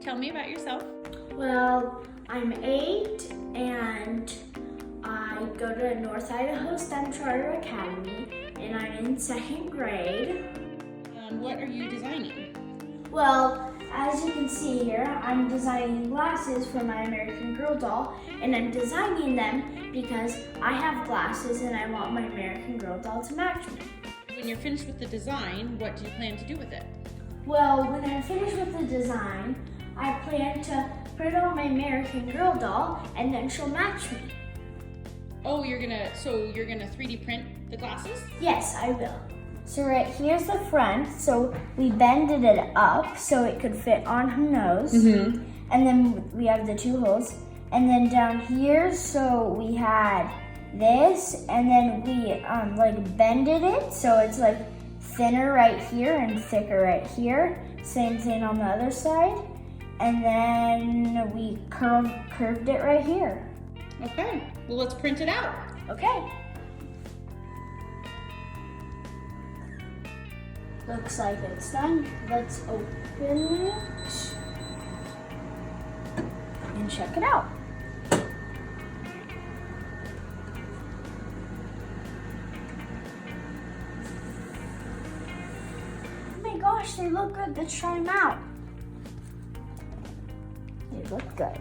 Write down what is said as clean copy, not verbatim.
Tell me about yourself. Well, I'm 8 and I go to North Idaho STEM Charter Academy and I'm in 2nd grade. What are you designing? Well, as you can see here, I'm designing glasses for my American Girl doll, and I'm designing them because I have glasses and I want my American Girl doll to match me. When you're finished with the design, what do you plan to do with it? Well, when I'm finished with the design, I plan to put it on my American Girl doll and then she'll match me. Oh, you're gonna 3D print the glasses? Yes, I will. So right here's the front, so we bended it up so it could fit on her nose. Mm-hmm. And then we have the 2 holes. And then down here, so we had this, and then we like bended it so it's like thinner right here and thicker right here. Same thing on the other side. And then we curved it right here. Okay, well let's print it out. Okay. Looks like it's done. Let's open it and check it out. Oh my gosh, they look good. Let's try them out. They look good.